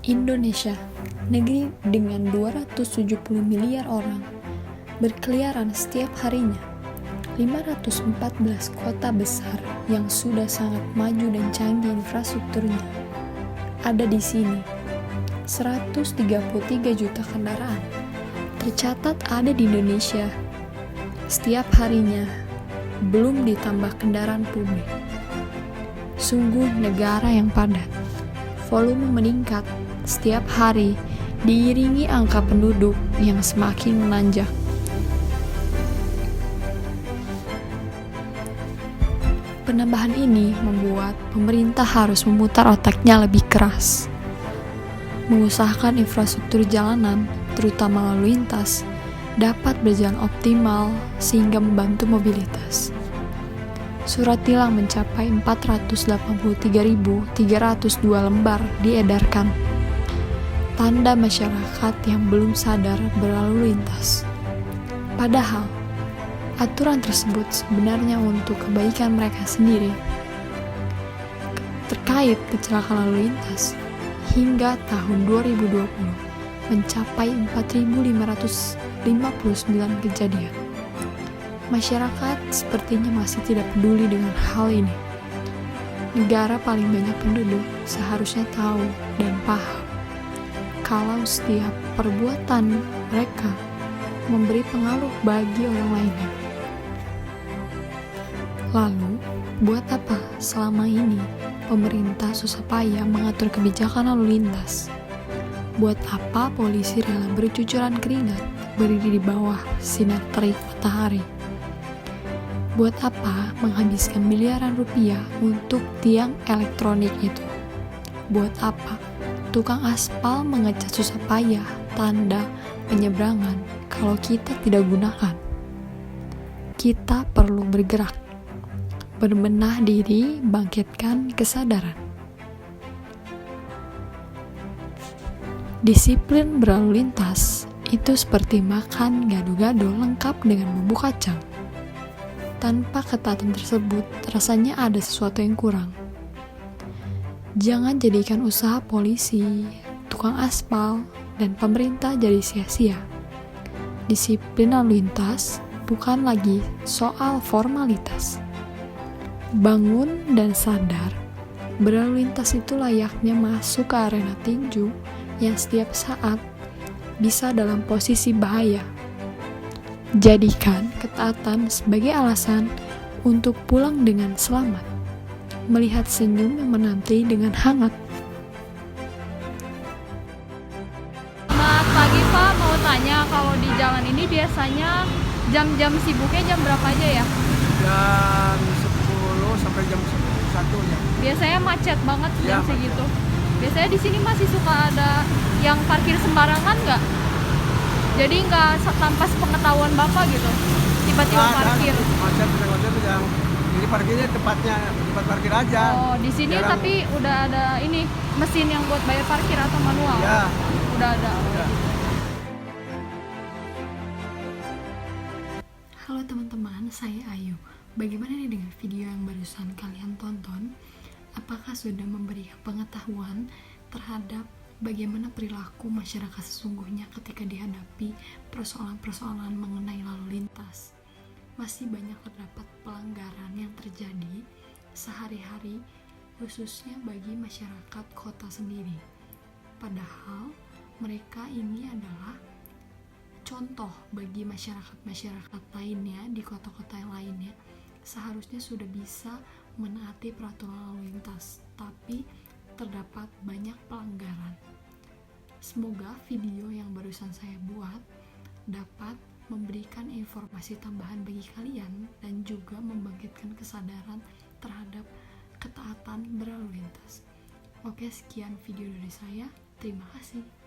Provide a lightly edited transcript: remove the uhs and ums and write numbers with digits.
Indonesia, negeri dengan 270 miliar orang, berkeliaran setiap harinya. 514 kota besar yang sudah sangat maju dan canggih infrastrukturnya ada di sini. 133 juta kendaraan tercatat ada di Indonesia setiap harinya, belum ditambah kendaraan publik. Sungguh negara yang padat. Volume meningkat setiap hari diiringi angka penduduk yang semakin menanjak. Penambahan ini membuat pemerintah harus memutar otaknya lebih keras, mengusahakan infrastruktur jalanan, terutama lalu lintas, dapat berjalan optimal sehingga membantu mobilitas. Surat tilang mencapai 483.302 lembar diedarkan. Tanda masyarakat yang belum sadar berlalu lintas. Padahal, aturan tersebut sebenarnya untuk kebaikan mereka sendiri. Terkait kecelakaan lalu lintas, hingga tahun 2020 mencapai 4.559 kejadian. Masyarakat sepertinya masih tidak peduli dengan hal ini. Negara paling banyak penduduk seharusnya tahu dan paham kalau setiap perbuatan mereka memberi pengaruh bagi orang lainnya. Lalu, buat apa selama ini pemerintah susah payah mengatur kebijakan lalu lintas? Buat apa polisi rela bercucuran keringat berdiri di bawah sinar terik matahari? Buat apa menghabiskan miliaran rupiah untuk tiang elektronik itu? Buat apa tukang aspal mengecat susah payah tanda penyeberangan kalau kita tidak gunakan? Kita perlu bergerak, berbenah diri, bangkitkan kesadaran. Disiplin berlalu lintas itu seperti makan gado-gado lengkap dengan bumbu kacang. Tanpa ketaatan tersebut, rasanya ada sesuatu yang kurang. Jangan jadikan usaha polisi, tukang aspal, dan pemerintah jadi sia-sia. Disiplin lalu lintas bukan lagi soal formalitas. Bangun dan sadar, berlalu lintas itu layaknya masuk ke arena tinju yang setiap saat bisa dalam posisi bahaya. Jadikan ketaatan sebagai alasan untuk pulang dengan selamat, melihat senyum yang menanti dengan hangat. Selamat pagi Pak, mau tanya kalau di jalan ini biasanya jam-jam sibuknya jam berapa aja ya? Jam 10 sampai jam 1 ya. Biasanya macet banget jam Ya, segitu. Biasanya di sini masih suka ada yang parkir sembarangan nggak? Jadi nggak tanpa sepengetahuan Bapak gitu, tiba-tiba parkir. Macet yang ini parkirnya tempat parkir aja. Oh, di sini Jarang. tapi udah ada ini mesin yang buat bayar parkir atau manual? Ya. Udah ada. Udah. Halo teman-teman, saya Ayu. Bagaimana nih dengan video yang barusan kalian tonton? Apakah sudah memberikan pengetahuan terhadap bagaimana perilaku masyarakat sesungguhnya ketika dihadapi persoalan-persoalan mengenai lalu lintas? Masih banyak terdapat pelanggaran yang terjadi sehari-hari, khususnya bagi masyarakat kota sendiri. Padahal mereka ini adalah contoh bagi masyarakat-masyarakat lainnya di kota-kota yang lainnya. Seharusnya sudah bisa menaati peraturan lalu lintas, tapi terdapat banyak pelanggaran. Semoga video yang barusan saya buat dapat memberikan informasi tambahan bagi kalian dan juga membangkitkan kesadaran terhadap ketaatan berlalu lintas. Oke, sekian video dari saya. Terima kasih.